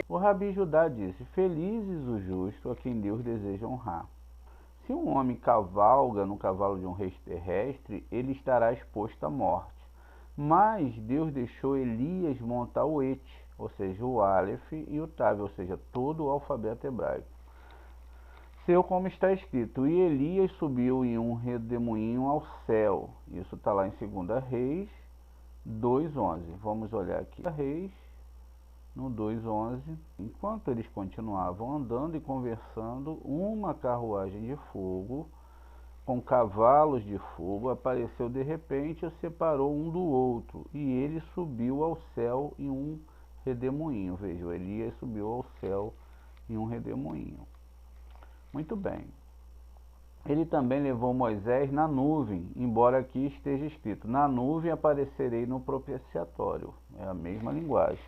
O Rabi Judá disse: felizes os justos a quem Deus deseja honrar. Se um homem cavalga no cavalo de um rei terrestre, ele estará exposto à morte. Mas Deus deixou Elias montar o Et, ou seja, o Aleph e o Tav, ou seja, todo o alfabeto hebraico. Seu como está escrito: e Elias subiu em um redemoinho ao céu. Isso está lá em 2 Reis 2:11. Vamos olhar aqui. Reis, no 2:11. Enquanto eles continuavam andando e conversando, uma carruagem de fogo com cavalos de fogo apareceu de repente e os separou um do outro, e ele subiu ao céu em um redemoinho. Veja, Elias subiu ao céu em um redemoinho. Muito bem. Ele também levou Moisés na nuvem, embora aqui esteja escrito: na nuvem aparecerei no propiciatório. É a mesma linguagem.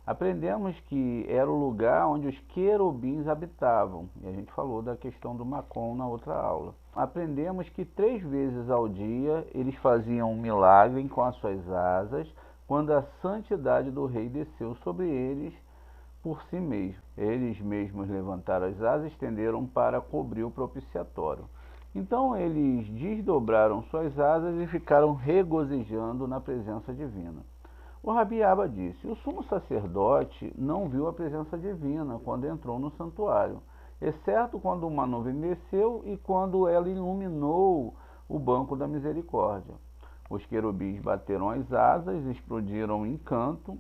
Aprendemos que era o lugar onde os querubins habitavam, e a gente falou da questão do Macom na outra aula. Aprendemos que 3 vezes ao dia eles faziam um milagre com as suas asas, quando a santidade do rei desceu sobre eles por si mesmo. Eles mesmos levantaram as asas e estenderam para cobrir o propiciatório. Então eles desdobraram suas asas e ficaram regozijando na presença divina. O Rabi Abba disse: o sumo sacerdote não viu a presença divina quando entrou no santuário, exceto quando uma nuvem desceu e quando ela iluminou o banco da misericórdia. Os querubins bateram as asas, explodiram em canto,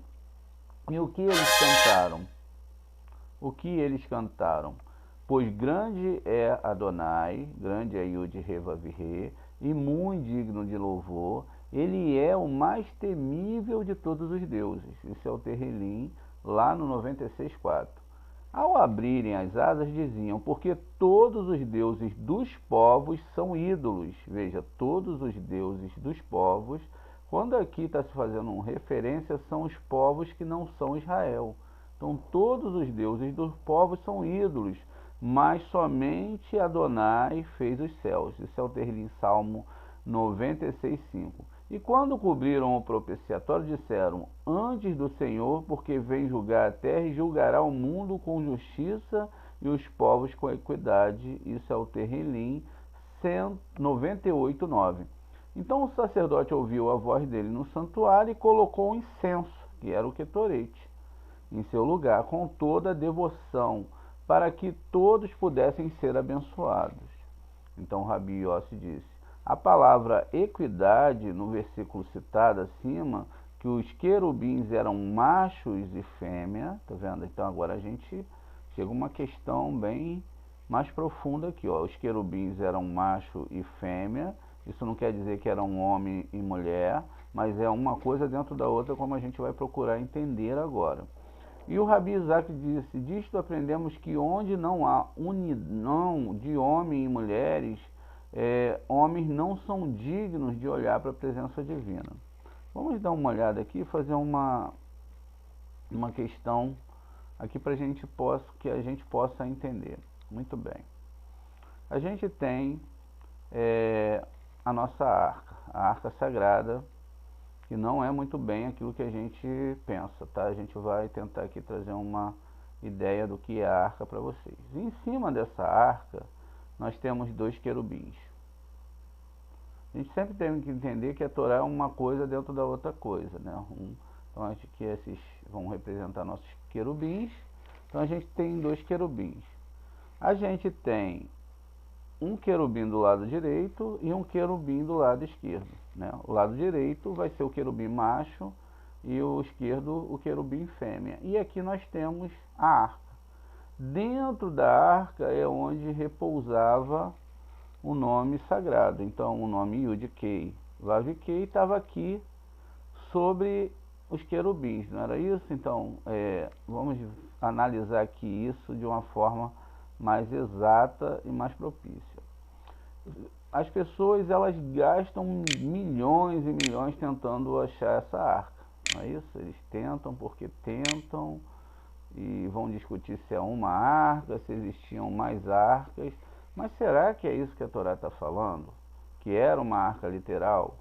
e o que eles cantaram? Pois grande é Adonai, grande é Yud-Heh-Vav-Heh, e muito digno de louvor. Ele é o mais temível de todos os deuses. Isso é o Terrilim, lá no 96:4. Ao abrirem as asas, diziam: porque todos os deuses dos povos são ídolos. Veja, todos os deuses dos povos. Quando aqui está se fazendo uma referência, são os povos que não são Israel. Então, todos os deuses dos povos são ídolos, mas somente Adonai fez os céus. Isso é o Terrilim, Salmo 96:5. E quando cobriram o propiciatório, disseram: antes do Senhor, porque vem julgar a terra e julgará o mundo com justiça e os povos com equidade. Isso é o Terrilim 98:9. Então o sacerdote ouviu a voz dele no santuário e colocou o incenso, que era o quetorete, em seu lugar, com toda a devoção, para que todos pudessem ser abençoados. Então Rabi Yossi disse: a palavra equidade, no versículo citado acima, que os querubins eram machos e fêmea, tá vendo? Então agora a gente chega a uma questão bem mais profunda aqui, ó. Os querubins eram macho e fêmea, isso não quer dizer que eram homem e mulher, mas é uma coisa dentro da outra, como a gente vai procurar entender agora. E o Rabi Isaac disse: disto aprendemos que onde não há união de homem e mulheres, homens não são dignos de olhar para a presença divina. Vamos dar uma olhada aqui e fazer uma questão aqui para que a gente possa entender. Muito bem. A gente tem a nossa arca, a arca sagrada, que não é muito bem aquilo que a gente pensa, tá? A gente vai tentar aqui trazer uma ideia do que é a arca para vocês. Em cima dessa arca, nós temos 2 querubins. A gente sempre tem que entender que a Torá é uma coisa dentro da outra coisa, né? Então, acho que esses vão representar nossos querubins. Então, a gente tem 2 querubins. A gente tem um querubim do lado direito e um querubim do lado esquerdo, né? O lado direito vai ser o querubim macho e o esquerdo o querubim fêmea. E aqui nós temos a arca. Dentro da arca é onde repousava o nome sagrado. Então o nome Yud-Kei, Vav-Kei estava aqui sobre os querubins, não era isso? Então vamos analisar aqui isso de uma forma mais exata e mais propícia. As pessoas, elas gastam milhões e milhões tentando achar essa arca, não é isso? Eles tentam porque tentam e vão discutir se é uma arca, se existiam mais arcas. Mas será que é isso que a Torá está falando? Que era uma arca literal?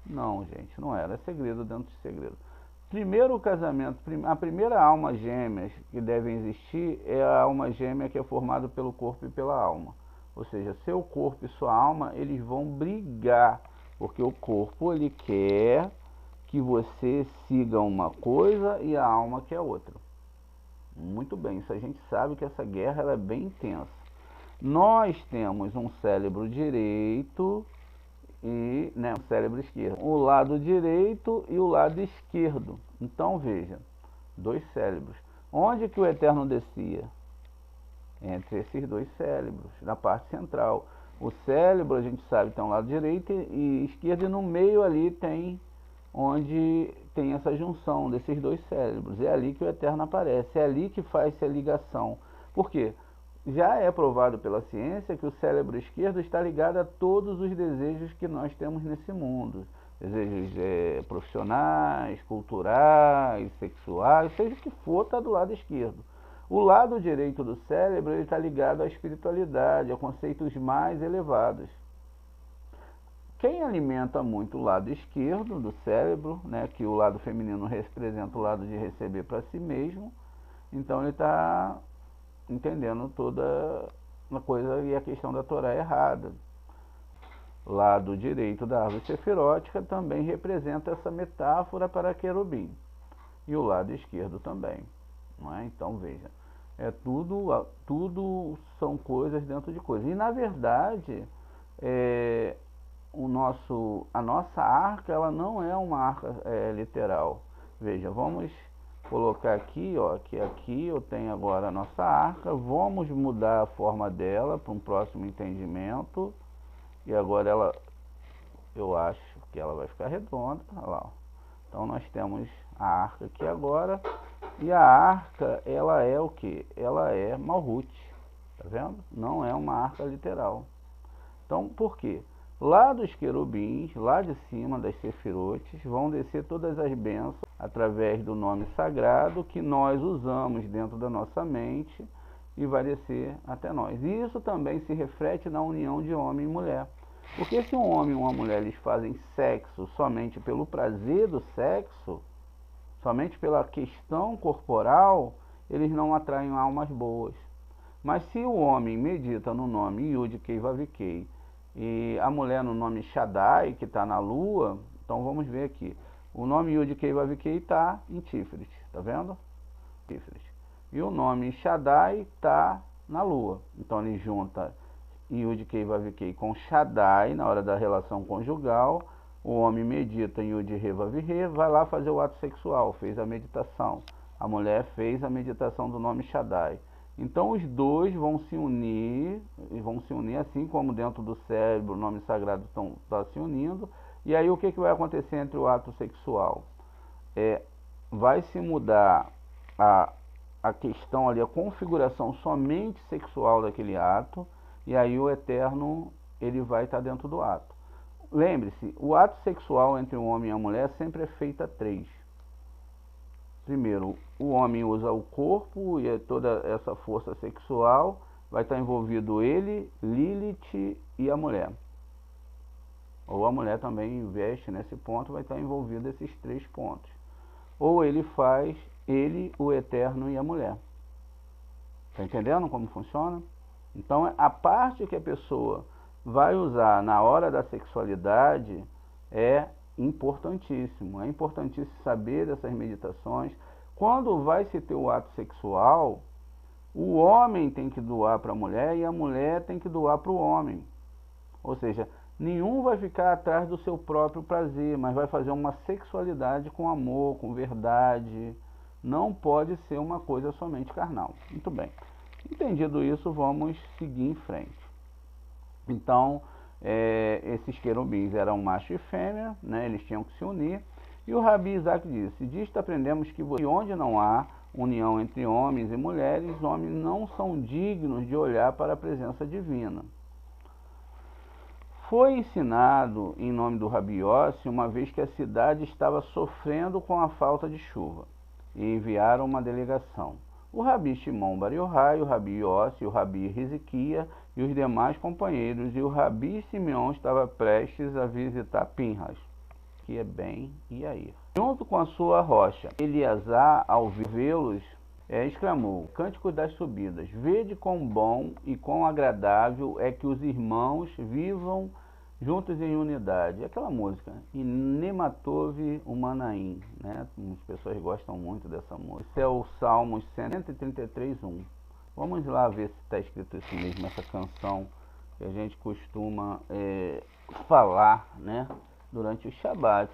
Não, gente, não era. É segredo dentro de segredo. Primeiro casamento, a primeira alma gêmea que devem existir é a alma gêmea que é formada pelo corpo e pela alma. Ou seja, seu corpo e sua alma, eles vão brigar, porque o corpo ele quer que você siga uma coisa e a alma quer outra. Muito bem, isso a gente sabe que essa guerra ela é bem intensa. Nós temos um cérebro direito e um cérebro esquerdo. O lado direito e o lado esquerdo. Então veja, dois cérebros. Onde que o Eterno descia? Entre esses dois cérebros, na parte central. O cérebro, a gente sabe, tem um lado direito e esquerdo, e no meio ali tem onde tem essa junção desses dois cérebros. É ali que o Eterno aparece, é ali que faz-se a ligação. Por quê? Já é provado pela ciência que o cérebro esquerdo está ligado a todos os desejos que nós temos nesse mundo. Desejos profissionais, culturais, sexuais, seja o que for, está do lado esquerdo. O lado direito do cérebro está ligado à espiritualidade, a conceitos mais elevados. Quem alimenta muito o lado esquerdo do cérebro, né, que o lado feminino representa o lado de receber para si mesmo, então ele está entendendo toda a coisa e a questão da Torá errada. Lado direito da árvore sefirótica também representa essa metáfora para querubim. E o lado esquerdo também. Não é? Então veja, tudo são coisas dentro de coisas. E na verdade, a nossa arca ela não é uma arca literal. Veja, vamos colocar aqui, ó, que aqui eu tenho agora a nossa arca, vamos mudar a forma dela para um próximo entendimento, e agora eu acho que ela vai ficar redonda, olha lá, ó. Então nós temos a arca aqui agora, e a arca, ela é o que? Ela é Malhut, tá vendo? Não é uma arca literal. Então, por quê? Lá dos querubins, lá de cima das sefirotes, vão descer todas as bênçãos através do nome sagrado que nós usamos dentro da nossa mente e vai descer até nós. E isso também se reflete na união de homem e mulher. Porque se um homem e uma mulher eles fazem sexo somente pelo prazer do sexo, somente pela questão corporal, eles não atraem almas boas. Mas se o homem medita no nome Yud-Kei Vav-Kei, e a mulher no nome Shaddai, que está na lua, então vamos ver aqui. O nome Yud-Kei Vav-Kei está em Tiferet, tá vendo? Tiferet. E o nome Shaddai está na lua. Então ele junta Yud-Kei Vav-Kei com Shaddai na hora da relação conjugal. O homem medita em Yud-Re Vav-Re, vai lá fazer o ato sexual, fez a meditação. A mulher fez a meditação do nome Shaddai. Então os dois vão se unir, e vão se unir assim como dentro do cérebro o nome sagrado está se unindo. E aí o que vai acontecer entre o ato sexual? Vai se mudar a questão ali, a configuração somente sexual daquele ato, e aí o Eterno ele vai estar dentro do ato. Lembre-se, o ato sexual entre o homem e a mulher sempre é feito a três. Primeiro, o homem usa o corpo e toda essa força sexual, vai estar envolvido ele, Lilith e a mulher. Ou a mulher também investe nesse ponto, vai estar envolvido esses três pontos. Ou ele faz ele, o Eterno e a mulher. Está entendendo como funciona? Então, a parte que a pessoa vai usar na hora da sexualidade é importantíssimo. É importantíssimo saber dessas meditações. Quando vai se ter o ato sexual, o homem tem que doar para a mulher e a mulher tem que doar para o homem. Ou seja, nenhum vai ficar atrás do seu próprio prazer, mas vai fazer uma sexualidade com amor, com verdade. Não pode ser uma coisa somente carnal. Muito bem. Entendido isso, vamos seguir em frente. Então, esses querubins eram macho e fêmea, né? Eles tinham que se unir. E o Rabi Isaac disse, disto aprendemos que onde não há união entre homens e mulheres, homens não são dignos de olhar para a presença divina. Foi ensinado em nome do Rabi Yossi, uma vez que a cidade estava sofrendo com a falta de chuva, e enviaram uma delegação. O Rabi Shimon Bar Yochai, o Rabi Yossi, o Rabi Riziquia e os demais companheiros, e o Rabi Simeão estava prestes a visitar Pinhas. que é Ben e Yair. Junto com a sua rocha, Eleazar, ao vê-los, exclamou: Cântico das subidas, vede quão bom e quão agradável é que os irmãos vivam juntos em unidade. Aquela música, Inematove Umanaim, né? As pessoas gostam muito dessa música. Esse é o Salmos 133:1. Vamos lá ver se está escrito isso mesmo, essa canção que a gente costuma falar, né, durante os Shabat.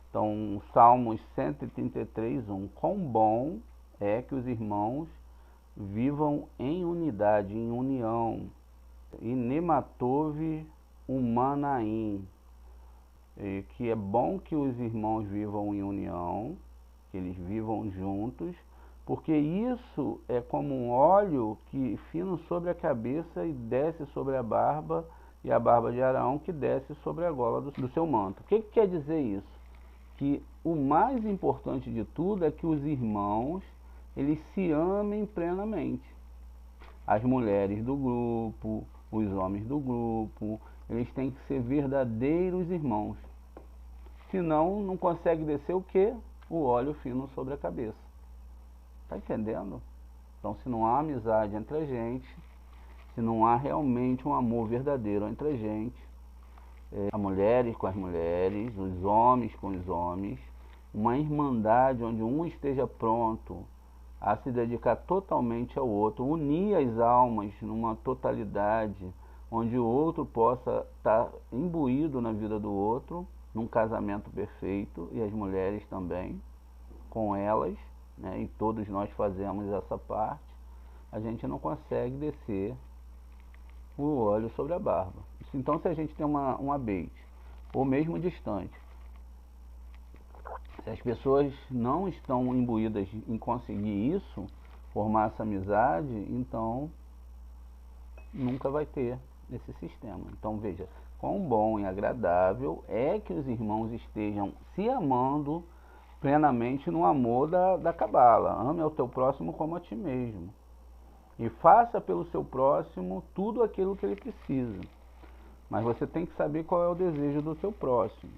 Então, Salmos 133:1. Quão bom é que os irmãos vivam em unidade, em união. Inematove Umanaim. Que é bom que os irmãos vivam em união, que eles vivam juntos, porque isso é como um óleo que fino sobre a cabeça e desce sobre a barba, e a barba de Arão que desce sobre a gola do seu manto. O que quer dizer isso? Que o mais importante de tudo é que os irmãos, eles se amem plenamente. As mulheres do grupo, os homens do grupo, eles têm que ser verdadeiros irmãos. Senão, não consegue descer o quê? O óleo fino sobre a cabeça. Tá entendendo? Então, se não há amizade entre a gente, se não há realmente um amor verdadeiro entre a gente, as mulheres com as mulheres, os homens com os homens, uma irmandade onde um esteja pronto a se dedicar totalmente ao outro, unir as almas numa totalidade, onde o outro possa estar imbuído na vida do outro, num casamento perfeito, e as mulheres também, com elas, né, e todos nós fazemos essa parte, a gente não consegue descer o óleo sobre a barba. Então, se a gente tem um abeite, ou mesmo distante, se as pessoas não estão imbuídas em conseguir isso, formar essa amizade, então nunca vai ter esse sistema. Então veja, quão bom e agradável é que os irmãos estejam se amando plenamente no amor da Cabala. Ame ao teu próximo como a ti mesmo. E faça pelo seu próximo tudo aquilo que ele precisa. Mas você tem que saber qual é o desejo do seu próximo.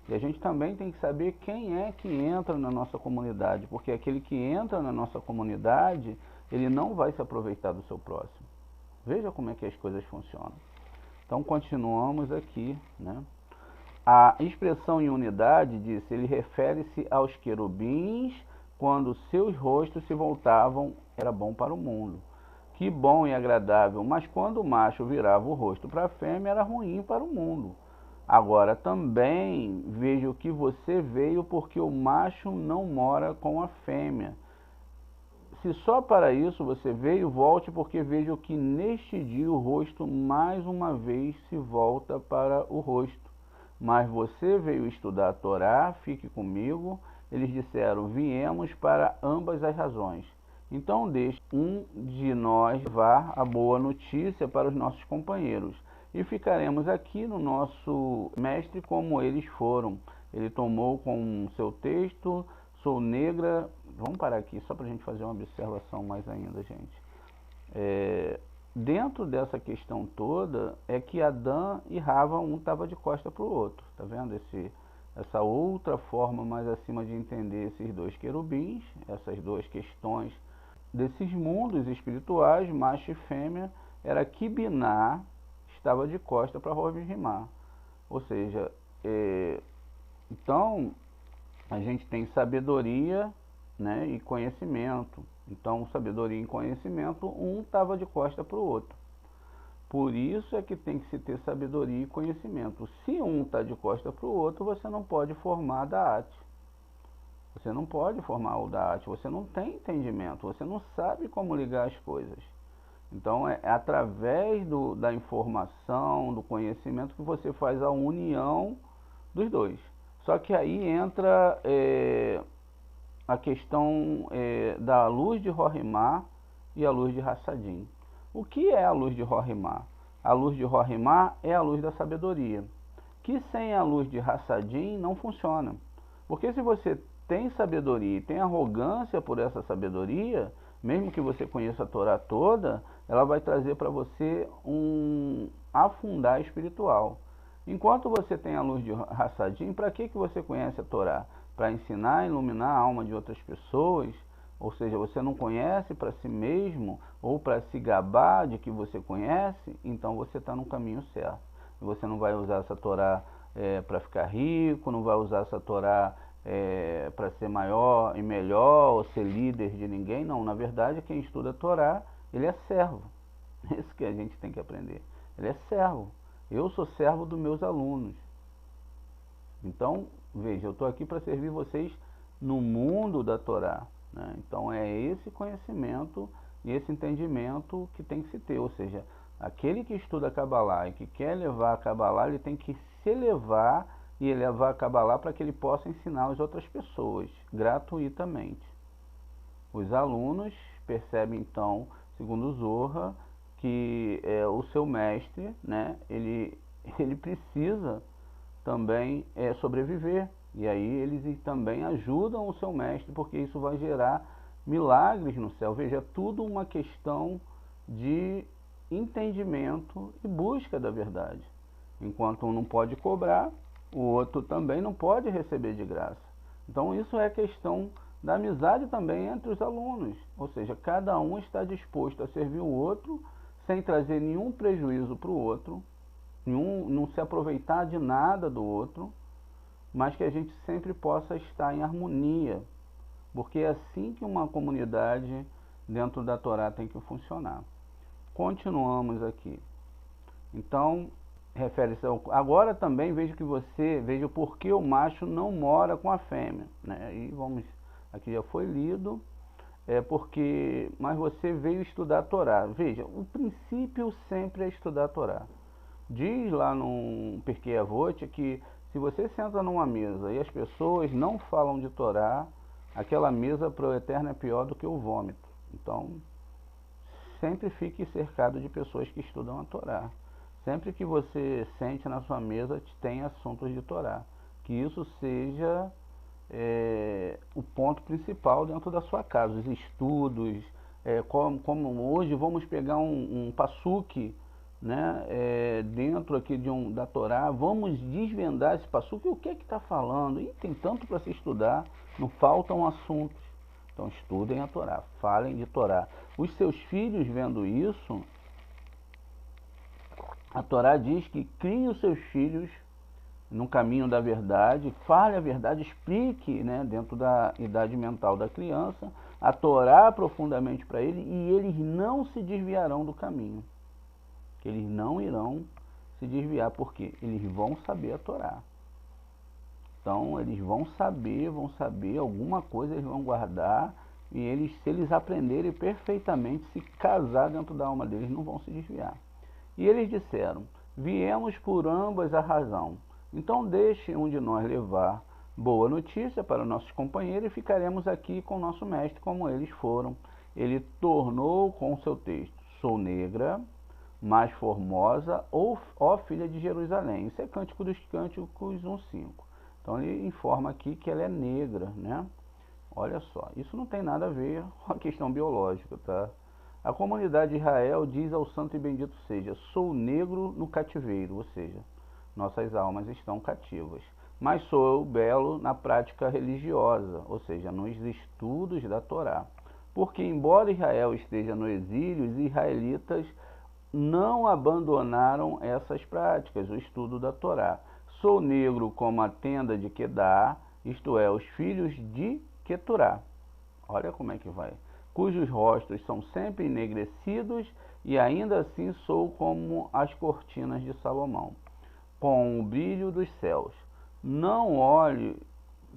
E a gente também tem que saber quem é que entra na nossa comunidade, porque aquele que entra na nossa comunidade, ele não vai se aproveitar do seu próximo. Veja como é que as coisas funcionam. Então, continuamos aqui, né? A expressão em unidade, disse, ele refere-se aos querubins, quando seus rostos se voltavam, era bom para o mundo. Que bom e agradável, mas quando o macho virava o rosto para a fêmea, era ruim para o mundo. Agora também vejo que você veio porque o macho não mora com a fêmea. Se só para isso você veio, volte, porque vejo que neste dia o rosto mais uma vez se volta para o rosto. Mas você veio estudar a Torá, fique comigo. Eles disseram, viemos para ambas as razões. Então deixe um de nós levar a boa notícia para os nossos companheiros. E ficaremos aqui no nosso mestre como eles foram. Ele tomou com seu texto, sou negra. Vamos parar aqui só para a gente fazer uma observação mais ainda, gente. Dentro dessa questão toda é que Adão e Rava, um estava de costa para o outro. Tá vendo essa outra forma mais acima de entender esses dois querubins, essas duas questões desses mundos espirituais, macho e fêmea, era que Biná estava de costa para Rovimar. Ou seja, então a gente tem sabedoria, né, e conhecimento. Então, sabedoria e conhecimento, um estava de costa para o outro. Por isso é que tem que se ter sabedoria e conhecimento. Se um está de costa para o outro, você não pode formar Da'at. Você não pode formar o Da'at, você não tem entendimento, você não sabe como ligar as coisas. Então, é através da informação, do conhecimento, que você faz a união dos dois. Só que aí entra a questão da luz de Rohimá e a luz de Hassadim. O que é a luz de Rohimá? A luz de Rohimá é a luz da sabedoria, que sem a luz de Hassadim não funciona. Porque se você tem sabedoria e tem arrogância por essa sabedoria, mesmo que você conheça a Torá toda, ela vai trazer para você um afundar espiritual. Enquanto você tem a luz de Hassadim, para que você conhece a Torá? Para ensinar e iluminar a alma de outras pessoas? Ou seja, você não conhece para si mesmo ou para se gabar de que você conhece? Então você está no caminho certo. Você não vai usar essa Torá para ficar rico, não vai usar essa Torá para ser maior e melhor ou ser líder de ninguém. Não, na verdade quem estuda a Torá, ele é servo. Isso que a gente tem que aprender. Ele é servo. Eu sou servo dos meus alunos. Então, veja, eu estou aqui para servir vocês no mundo da Torá, né? Então é esse conhecimento e esse entendimento que tem que se ter. Ou seja, aquele que estuda a Kabbalah e que quer levar a Kabbalah, ele tem que se elevar e elevar a Kabbalah para que ele possa ensinar as outras pessoas, gratuitamente. Os alunos percebem então, segundo o Zohar, que o seu mestre, né, ele precisa também sobreviver. E aí eles também ajudam o seu mestre, porque isso vai gerar milagres no céu. Veja, é tudo uma questão de entendimento e busca da verdade. Enquanto um não pode cobrar, o outro também não pode receber de graça. Então isso é questão da amizade também entre os alunos. Ou seja, cada um está disposto a servir o outro sem trazer nenhum prejuízo para o outro, não se aproveitar de nada do outro, mas que a gente sempre possa estar em harmonia, porque é assim que uma comunidade dentro da Torá tem que funcionar. Continuamos aqui. Então, refere-se ao... Agora também veja o porquê o macho não mora com a fêmea, né? E vamos, aqui já foi lido. Mas você veio estudar a Torá. Veja, o princípio sempre é estudar a Torá. Diz lá no Pirkei Avot que se você senta numa mesa e as pessoas não falam de Torá, aquela mesa para o Eterno é pior do que o vômito. Então, sempre fique cercado de pessoas que estudam a Torá. Sempre que você sente na sua mesa, tem assuntos de Torá. Que isso seja o ponto principal dentro da sua casa, os estudos, como hoje vamos pegar um passuque, né, dentro aqui da Torá, vamos desvendar esse passuque, o que é que está falando? E tem tanto para se estudar, não faltam assuntos. Então estudem a Torá, falem de Torá. Os seus filhos vendo isso, a Torá diz que criem os seus filhos no caminho da verdade, fale a verdade, explique, né, dentro da idade mental da criança, a Torá profundamente para ele, e eles não se desviarão do caminho. Eles não irão se desviar, porque eles vão saber a Torá. Então, eles vão saber alguma coisa eles vão guardar, e se eles aprenderem perfeitamente, se casar dentro da alma deles, não vão se desviar. E eles disseram, viemos por ambas a razão. Então deixe um de nós levar boa notícia para nossos companheiros e ficaremos aqui com o nosso mestre como eles foram. Ele tornou com seu texto, sou negra, mais formosa, ó filha de Jerusalém. Isso é Cântico dos Cânticos 1:5. Então ele informa aqui que ela é negra, né? Olha só, isso não tem nada a ver com a questão biológica, tá? A comunidade de Israel diz ao santo e bendito seja, sou negro no cativeiro, ou seja, nossas almas estão cativas. Mas sou eu belo na prática religiosa, ou seja, nos estudos da Torá. Porque embora Israel esteja no exílio, os israelitas não abandonaram essas práticas, o estudo da Torá. Sou negro como a tenda de Quedar, isto é, os filhos de Queturá. Olha como é que vai. Cujos rostos são sempre enegrecidos, e ainda assim sou como as cortinas de Salomão, com o brilho dos céus. Não olhe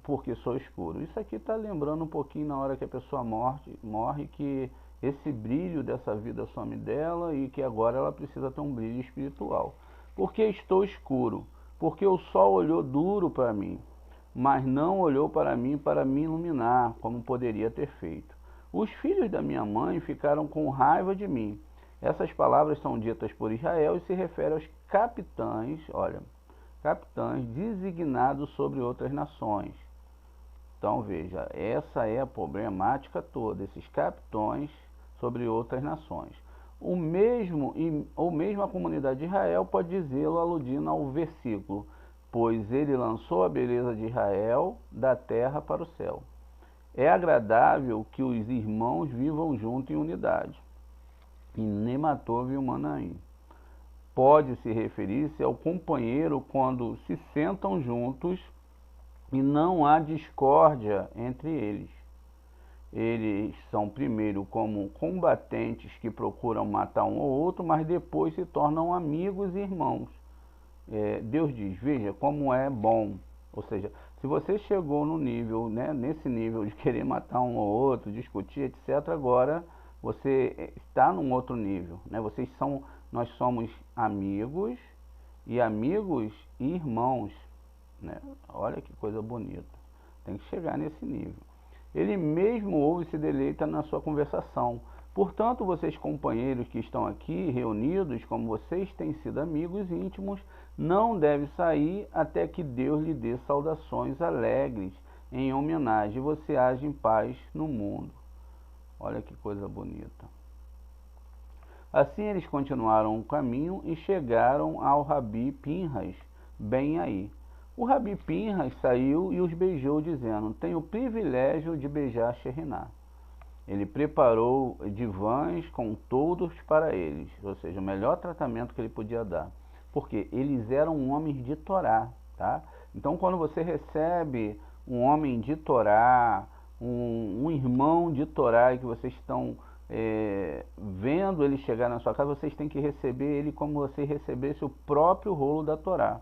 porque sou escuro. Isso aqui está lembrando um pouquinho na hora que a pessoa morre, que esse brilho dessa vida some dela e que agora ela precisa ter um brilho espiritual. Porque estou escuro, porque o sol olhou duro para mim, mas não olhou para mim iluminar, como poderia ter feito. Os filhos da minha mãe ficaram com raiva de mim. Essas palavras são ditas por Israel e se referem aos capitães, olha, capitães designados sobre outras nações. Então veja, essa é a problemática toda, esses capitães sobre outras nações. ou mesmo a comunidade de Israel pode dizê-lo aludindo ao versículo, pois ele lançou a beleza de Israel da terra para o céu. É agradável que os irmãos vivam juntos em unidade. E Nematov e Manaim. Pode-se referir-se ao companheiro quando se sentam juntos e não há discórdia entre eles. Eles são primeiro como combatentes que procuram matar um ou outro, mas depois se tornam amigos e irmãos. Deus diz, veja como é bom. Ou seja, se você chegou no nível, né, nesse nível de querer matar um ou outro, discutir, etc., agora você está num outro nível, né? Nós somos amigos e irmãos, né? Olha que coisa bonita. Tem que chegar nesse nível. Ele mesmo ouve e se deleita na sua conversação. Portanto, vocês companheiros que estão aqui reunidos, como vocês têm sido amigos íntimos, não devem sair até que Deus lhe dê saudações alegres em homenagem e você age em paz no mundo. Olha que coisa bonita. Assim eles continuaram o caminho e chegaram ao Rabi Pinhas, bem aí. O Rabi Pinhas saiu e os beijou, dizendo, tenho o privilégio de beijar Sheriná. Ele preparou divãs com todos para eles, ou seja, o melhor tratamento que ele podia dar. Porque eles eram homens de Torá, tá? Então, quando você recebe um homem de Torá, um irmão de Torá, e que vocês estão vendo ele chegar na sua casa, vocês têm que receber ele como você recebesse o próprio rolo da Torá.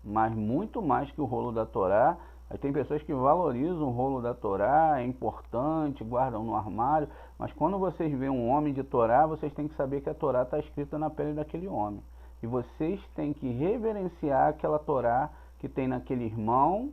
Mas muito mais que o rolo da Torá. Tem pessoas que valorizam o rolo da Torá, é importante, guardam no armário, mas quando vocês veem um homem de Torá, vocês têm que saber que a Torá está escrita na pele daquele homem. E vocês têm que reverenciar aquela Torá que tem naquele irmão,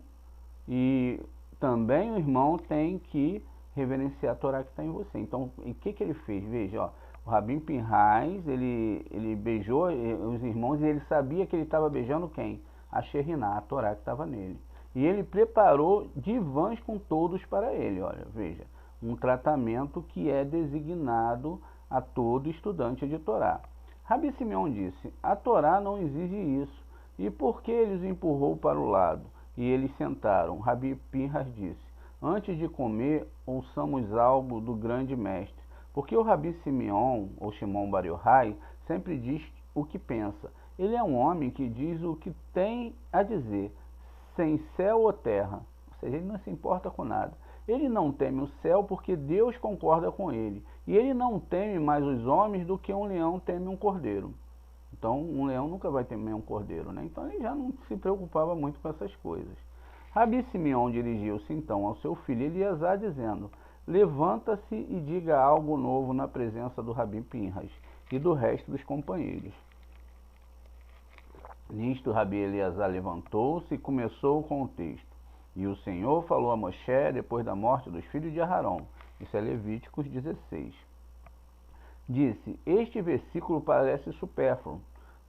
e também o irmão tem que reverenciar a Torá que está em você. Então, o que ele fez? Veja, ó, o Rabim Pinhas, ele beijou os irmãos e ele sabia que ele estava beijando quem? A Sheriná, a Torá que estava nele. E ele preparou divãs com todos para ele. Olha, veja, um tratamento que é designado a todo estudante de Torá. Rabi Simeão disse, a Torá não exige isso. E por que ele os empurrou para o lado? E eles sentaram. Rabi Pinhas disse, antes de comer, ouçamos algo do grande mestre. Porque o Rabi Simeão, ou Shimon Bar Yochai, sempre diz o que pensa. Ele é um homem que diz o que tem a dizer, sem céu ou terra. Ou seja, ele não se importa com nada. Ele não teme o céu porque Deus concorda com ele. E ele não teme mais os homens do que um leão teme um cordeiro. Então, um leão nunca vai temer um cordeiro, né? Então, ele já não se preocupava muito com essas coisas. Rabi Simeão dirigiu-se então ao seu filho Eliasar, dizendo, levanta-se e diga algo novo na presença do Rabi Pinhas e do resto dos companheiros. Nisto, Rabi Eliasar levantou-se e começou com o texto. E o Senhor falou a Moshe depois da morte dos filhos de Aarão. Isso é Levíticos 16. Disse, este versículo parece supérfluo,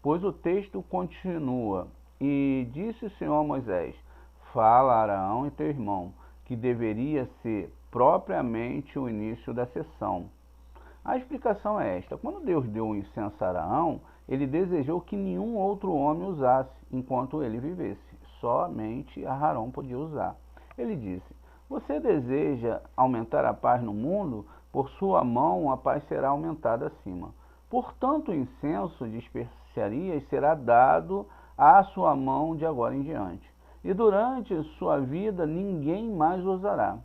pois o texto continua. E disse o Senhor a Moisés, fala a Arão e teu irmão, que deveria ser propriamente o início da sessão. A explicação é esta. Quando Deus deu o incenso a Arão, ele desejou que nenhum outro homem usasse enquanto ele vivesse. Somente Arão podia usar. Ele disse, você deseja aumentar a paz no mundo? Por sua mão a paz será aumentada acima. Portanto, o incenso de especiarias será dado à sua mão de agora em diante. E durante sua vida ninguém mais usará.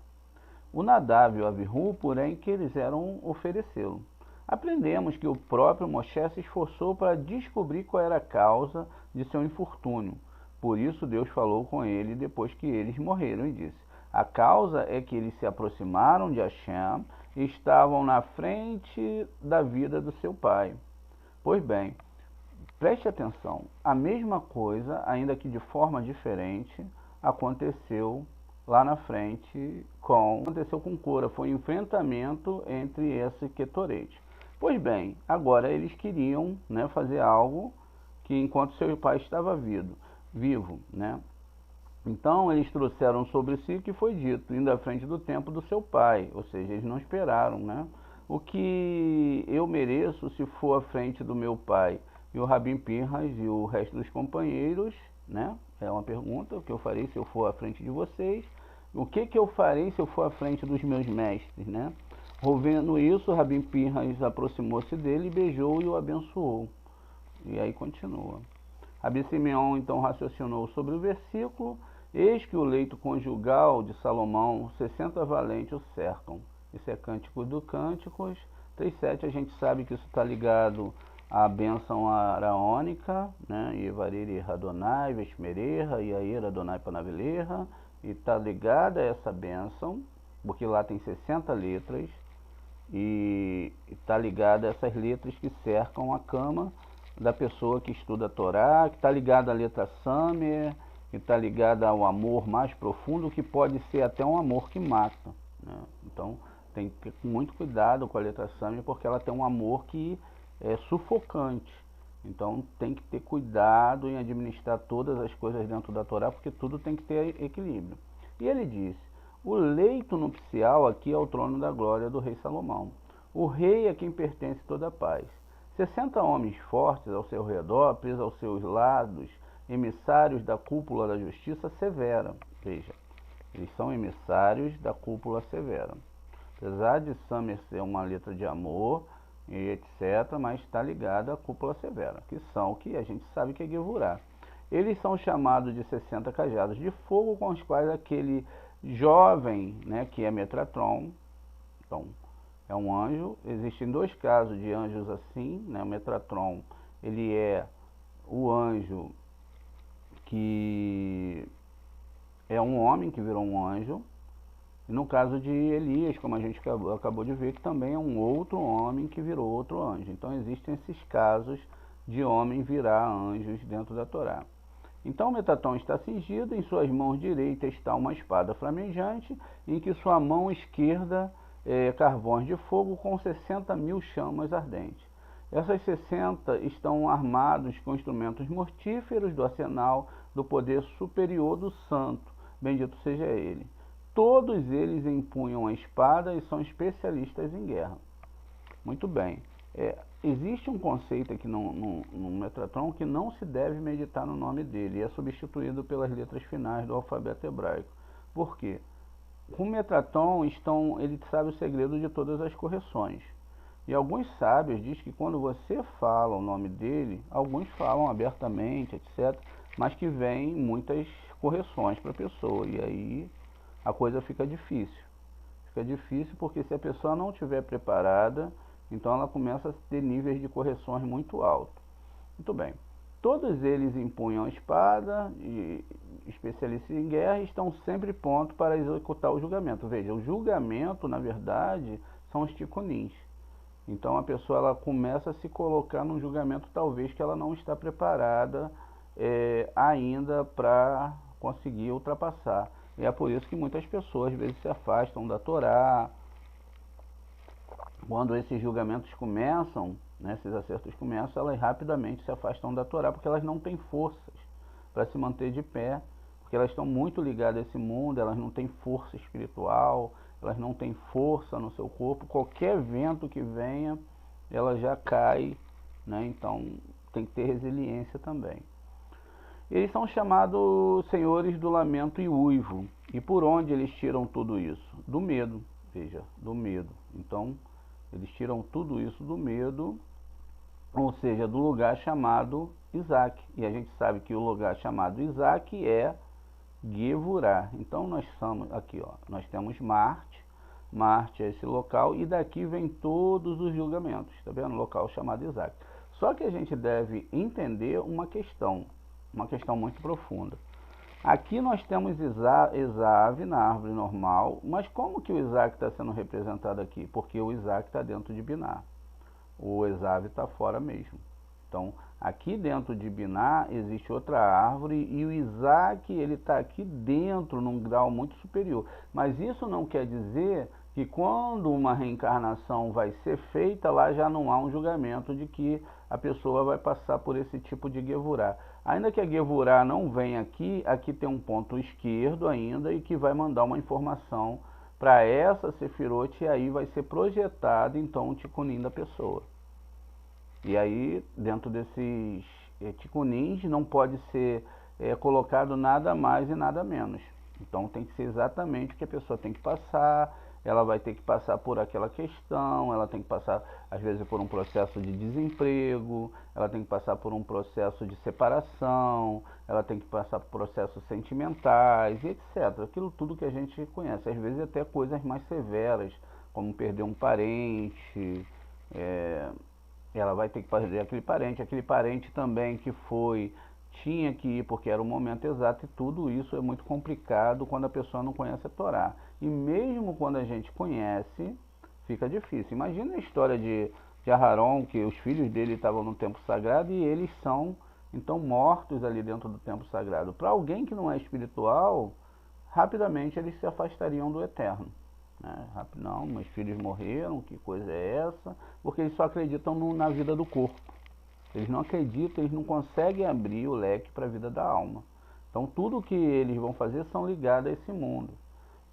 O Nadav e o Avihu, porém, quiseram oferecê-lo. Aprendemos que o próprio Moshe se esforçou para descobrir qual era a causa de seu infortúnio. Por isso Deus falou com ele depois que eles morreram e disse, a causa é que eles se aproximaram de Hashem e estavam na frente da vida do seu pai. Pois bem, preste atenção, a mesma coisa, ainda que de forma diferente, aconteceu lá na frente aconteceu com Cora, foi um enfrentamento entre esse Quetorete. Pois bem, agora eles queriam, né, fazer algo que enquanto seu pai estava vivo, né? Então eles trouxeram sobre si o que foi dito, indo à frente do templo do seu pai, ou seja, eles não esperaram, né, o que eu mereço se for à frente do meu pai e o Rabin Pinhas e o resto dos companheiros, né? É uma pergunta, o que eu farei se eu for à frente de vocês, o que eu farei se eu for à frente dos meus mestres, né? Ouvindo isso, Rabin Pinhas aproximou-se dele, beijou e o abençoou. E aí continua. Rabi Simeão então raciocinou sobre o versículo: eis que o leito conjugal de Salomão, 60 valentes o cercam. Isso é Cântico do Cânticos 3:7. A gente sabe que isso está ligado à bênção araônica, né? Evariri Radonai, Vesmereha, Iair Adonai Panavileha, e está ligada a essa bênção, porque lá tem 60 letras, e está ligada a essas letras que cercam a cama da pessoa que estuda a Torá, que está ligada à letra Samer, que está ligada ao amor mais profundo, que pode ser até um amor que mata, né? Então tem que ter muito cuidado com a letra Samer, porque ela tem um amor que é sufocante. Então tem que ter cuidado em administrar todas as coisas dentro da Torá, porque tudo tem que ter equilíbrio. E ele disse: o leito nupcial aqui é o trono da glória do rei Salomão. O rei é quem pertence toda a paz. 60 homens fortes ao seu redor, presos aos seus lados, emissários da cúpula da justiça severa. Veja, eles são emissários da cúpula severa. Apesar de Samer ser uma letra de amor e etc., mas está ligada à cúpula severa, que são o que a gente sabe que é Gevurá. Eles são chamados de 60 cajados de fogo, com os quais aquele jovem, né, que é Metratron, então, é um anjo. Existem dois casos de anjos assim, né? O Metratron, ele é o anjo que é um homem que virou um anjo. E no caso de Elias, como a gente acabou de ver, que também é um outro homem que virou outro anjo. Então existem esses casos de homem virar anjos dentro da Torá. Então o Metatron está cingido, em suas mãos direitas está uma espada flamejante, em que sua mão esquerda carvões de fogo com 60.000 chamas ardentes. Essas 60 estão armados com instrumentos mortíferos do arsenal do poder superior do santo, bendito seja ele. Todos eles empunham a espada e são especialistas em guerra. Muito bem. Existe um conceito aqui no Metatron que não se deve meditar no nome dele, e é substituído pelas letras finais do alfabeto hebraico. Por quê? Com o Metatron, ele sabe o segredo de todas as correções. E alguns sábios dizem que quando você fala o nome dele, alguns falam abertamente, etc., mas que vem muitas correções para a pessoa, e aí a coisa fica difícil. Fica difícil porque se a pessoa não estiver preparada, então ela começa a ter níveis de correções muito altos. Muito bem. Todos eles empunham a espada, e especialistas em guerra, e estão sempre prontos para executar o julgamento. Veja, o julgamento, na verdade, são os tikunins. Então a pessoa ela começa a se colocar num julgamento talvez que ela não está preparada ainda para conseguir ultrapassar. E é por isso que muitas pessoas às vezes se afastam da Torá. Quando esses julgamentos começam, né, esses acertos começam, elas rapidamente se afastam da Torá, porque elas não têm forças para se manter de pé, porque elas estão muito ligadas a esse mundo, elas não têm força espiritual, elas não têm força no seu corpo. Qualquer vento que venha, ela já cai, né? Então tem que ter resiliência também. Eles são chamados senhores do lamento e uivo. E por onde eles tiram tudo isso? Do medo, veja, do medo. Então eles tiram tudo isso do medo, ou seja, do lugar chamado Isaac. E a gente sabe que o lugar chamado Isaac é Gevurá. Então nós somos aqui, ó, nós temos Marte. Marte é esse local e daqui vem todos os julgamentos, tá vendo? Local chamado Isaac. Só que a gente deve entender uma questão muito profunda. Aqui nós temos Esav na árvore normal, mas como que o Isaac está sendo representado aqui? Porque o Isaac está dentro de Biná, o Esav está fora mesmo. Então, aqui dentro de Biná existe outra árvore e o Isaac ele está aqui dentro num grau muito superior. Mas isso não quer dizer que quando uma reencarnação vai ser feita, lá já não há um julgamento de que a pessoa vai passar por esse tipo de Gevurá. Ainda que a Gevurá não venha aqui, aqui tem um ponto esquerdo ainda e que vai mandar uma informação para essa sefirote, e aí vai ser projetado então o ticunim da pessoa. E aí, dentro desses ticunins, não pode ser colocado nada mais e nada menos. Então tem que ser exatamente o que a pessoa tem que passar, ela vai ter que passar por aquela questão, ela tem que passar, às vezes, por um processo de desemprego, ela tem que passar por um processo de separação, ela tem que passar por processos sentimentais, e etc. Aquilo tudo que a gente conhece, às vezes até coisas mais severas, como perder um parente, ela vai ter que fazer aquele parente também que tinha que ir porque era o momento exato, e tudo isso é muito complicado quando a pessoa não conhece a Torá. E mesmo quando a gente conhece, fica difícil. Imagina a história de Aharon, que os filhos dele estavam no templo sagrado e eles são então mortos ali dentro do templo sagrado. Para alguém que não é espiritual, rapidamente eles se afastariam do eterno. Não, meus filhos morreram, que coisa é essa? Porque eles só acreditam na vida do corpo. Eles não acreditam, eles não conseguem abrir o leque para a vida da alma. Então tudo que eles vão fazer são ligados a esse mundo.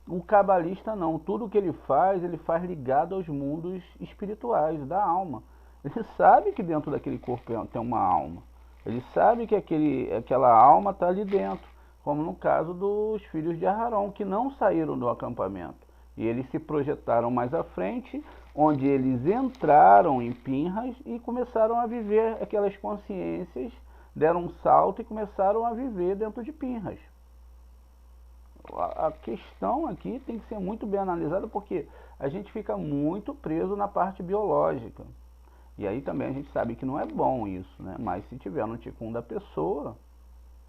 O cabalista não, tudo que ele faz ligado aos mundos espirituais, da alma. Ele sabe que dentro daquele corpo tem uma alma. Ele sabe que aquela alma está ali dentro, como no caso dos filhos de Aharon, que não saíram do acampamento. E eles se projetaram mais à frente, onde eles entraram em Pinhas e começaram a viver aquelas consciências, deram um salto e começaram a viver dentro de Pinhas. A questão aqui tem que ser muito bem analisada, porque a gente fica muito preso na parte biológica. E aí também a gente sabe que não é bom isso, né? Mas se tiver no ticum da pessoa,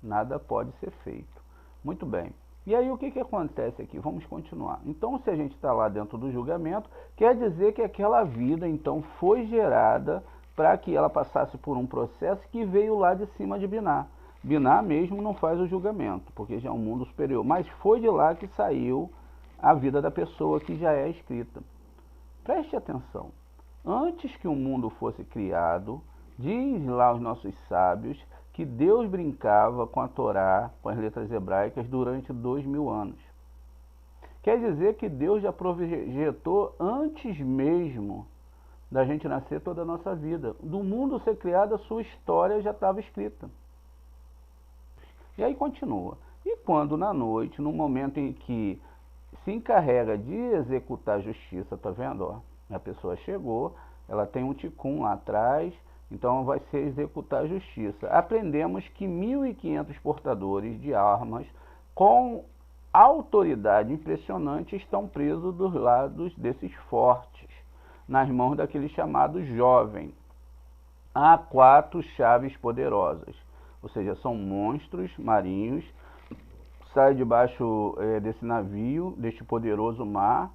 nada pode ser feito. Muito bem. E aí o que acontece aqui? Vamos continuar. Então, se a gente está lá dentro do julgamento, quer dizer que aquela vida então foi gerada para que ela passasse por um processo que veio lá de cima de Biná. Biná mesmo não faz o julgamento, porque já é um mundo superior, mas foi de lá que saiu a vida da pessoa que já é escrita. Preste atenção. Antes que o mundo fosse criado, diz lá os nossos sábios que Deus brincava com a Torá, com as letras hebraicas, durante 2000 anos. Quer dizer que Deus já projetou antes mesmo da gente nascer toda a nossa vida. Do mundo ser criado, a sua história já estava escrita. E aí continua. E quando na noite, no momento em que se encarrega de executar a justiça, tá vendo? Ó, a pessoa chegou, ela tem um ticum lá atrás, então vai ser executar a justiça. Aprendemos que 1.500 portadores de armas com autoridade impressionante estão presos dos lados desses fortes, nas mãos daquele chamado jovem. Há 4 chaves poderosas, ou seja, são monstros marinhos, saem debaixo desse navio, deste poderoso mar,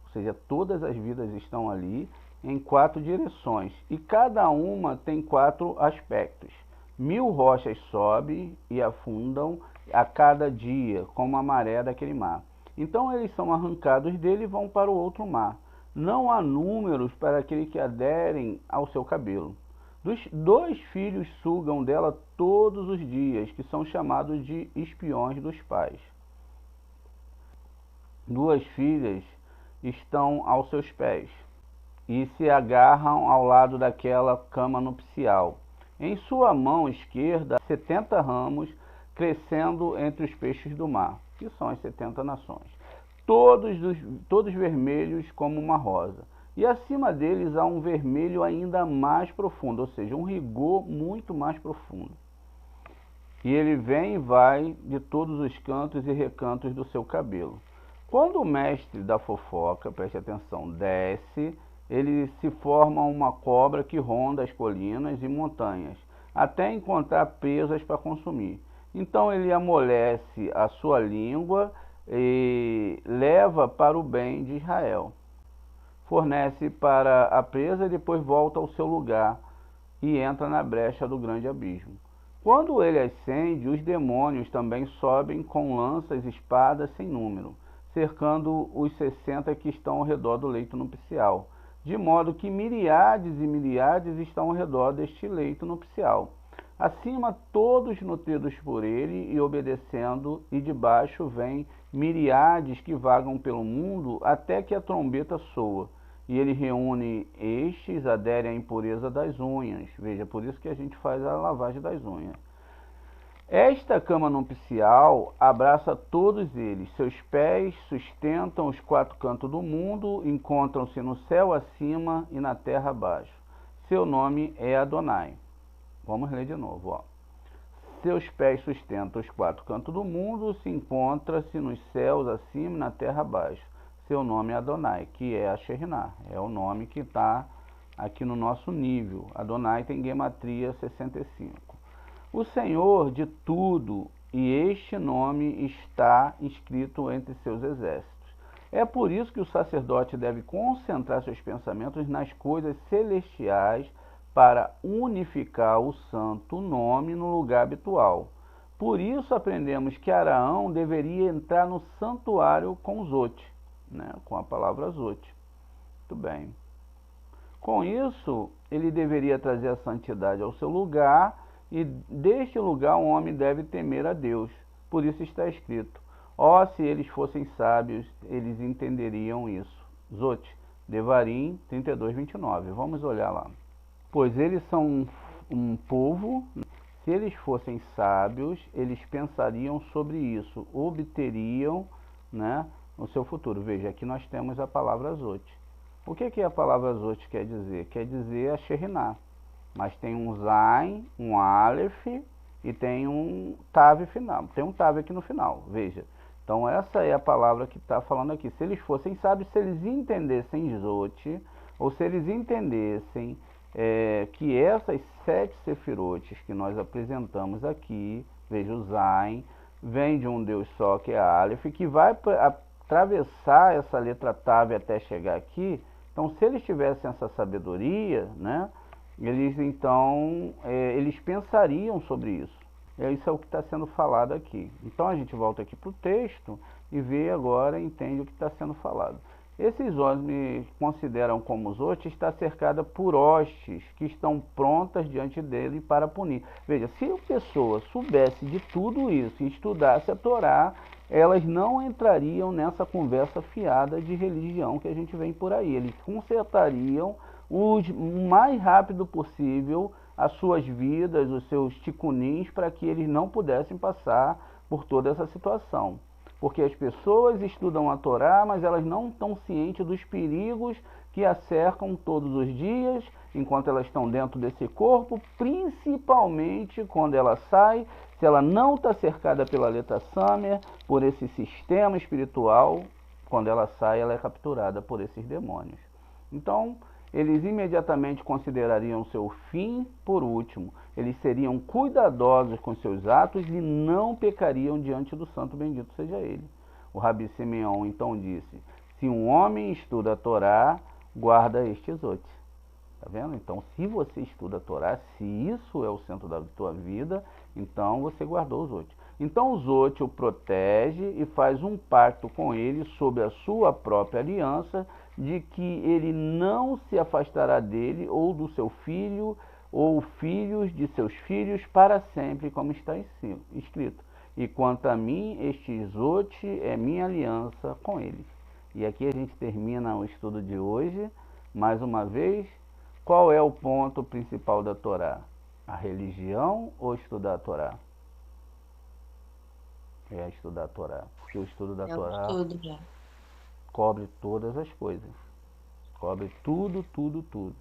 ou seja, todas as vidas estão ali, em 4 direções, e cada uma tem 4 aspectos. 1000 rochas sobem e afundam a cada dia, como a maré daquele mar. Então eles são arrancados dele e vão para o outro mar. Não há números para aqueles que aderem ao seu cabelo. 2 filhos sugam dela todos os dias, que são chamados de espiões dos pais. 2 filhas estão aos seus pés e se agarram ao lado daquela cama nupcial. Em sua mão esquerda, 70 ramos crescendo entre os peixes do mar, que são as 70 nações, todos vermelhos como uma rosa. E acima deles há um vermelho ainda mais profundo, ou seja, um rigor muito mais profundo. E ele vem e vai de todos os cantos e recantos do seu cabelo. Quando o mestre da fofoca, preste atenção, desce, ele se forma uma cobra que ronda as colinas e montanhas, até encontrar presas para consumir. Então ele amolece a sua língua e leva para o bem de Israel. Fornece para a presa e depois volta ao seu lugar e entra na brecha do grande abismo. Quando ele ascende, os demônios também sobem com lanças e espadas sem número, cercando os 60 que estão ao redor do leito nupcial, de modo que miríades e miríades estão ao redor deste leito nupcial. Acima todos nutridos por ele e obedecendo, e de baixo vem miriades que vagam pelo mundo até que a trombeta soa. E ele reúne estes, adere à impureza das unhas. Veja, por isso que a gente faz a lavagem das unhas. Esta cama nupcial abraça todos eles. Seus pés sustentam os quatro cantos do mundo, encontram-se no céu acima e na terra abaixo. Seu nome é Adonai. Vamos ler de novo, ó. Seus pés sustentam os quatro cantos do mundo, se encontra-se nos céus acima e na terra abaixo. Seu nome é Adonai, que é a Shekhinah. É o nome que está aqui no nosso nível. Adonai tem gematria 65. O Senhor de tudo, e este nome está inscrito entre seus exércitos. É por isso que o sacerdote deve concentrar seus pensamentos nas coisas celestiais para unificar o santo nome no lugar habitual. Por isso aprendemos que Araão deveria entrar no santuário com Zot, né, com a palavra Zot. Muito bem. Com isso, ele deveria trazer a santidade ao seu lugar, e deste lugar o homem deve temer a Deus. Por isso está escrito: ó, se eles fossem sábios, eles entenderiam isso. Zot, Devarim 32, 29. Vamos olhar lá. Pois eles são um povo, se eles fossem sábios, eles pensariam sobre isso, obteriam, né, o seu futuro. Veja, aqui nós temos a palavra Zot. O que a palavra Zot quer dizer? Quer dizer a Shekhinah. Mas tem um Zain, um Aleph e tem um Tav final. Tem um Tav aqui no final, veja. Então essa é a palavra que está falando aqui. Se eles fossem sábios, se eles entendessem Zot, ou se eles entendessem que essas 7 sefirotes que nós apresentamos aqui, veja, o Zain, vem de um Deus só, que é Aleph, que vai atravessar essa letra Tav até chegar aqui. Então, se eles tivessem essa sabedoria, né, eles então, eles pensariam sobre isso. Isso é o que está sendo falado aqui. Então, a gente volta aqui para o texto e vê agora, entende o que está sendo falado. Esses homens consideram como os outros, está cercada por hostes que estão prontas diante dele para punir. Veja, se a pessoa soubesse de tudo isso e estudasse a Torá, elas não entrariam nessa conversa fiada de religião que a gente vem por aí. Eles consertariam o mais rápido possível as suas vidas, os seus ticunins, para que eles não pudessem passar por toda essa situação. Porque as pessoas estudam a Torá, mas elas não estão cientes dos perigos que a cercam todos os dias, enquanto elas estão dentro desse corpo, principalmente quando ela sai, se ela não está cercada pela letra Samer, por esse sistema espiritual, quando ela sai, ela é capturada por esses demônios. Então, eles imediatamente considerariam seu fim por último. Eles seriam cuidadosos com seus atos e não pecariam diante do santo, bendito seja ele. O Rabi Simeão então disse: se um homem estuda a Torá, guarda este Zot. Tá vendo? Então, se você estuda a Torá, se isso é o centro da tua vida, então você guardou o Zot. Então o Zot o protege e faz um pacto com ele sob a sua própria aliança, de que ele não se afastará dele ou do seu filho ou filhos de seus filhos para sempre, como está escrito. E quanto a mim, este Zot é minha aliança com eles. E aqui a gente termina o estudo de hoje. Mais uma vez, qual é o ponto principal da Torá? A religião ou estudar a Torá? É estudar a Torá. Porque o estudo da Torá cobre todas as coisas. Cobre tudo, tudo, tudo.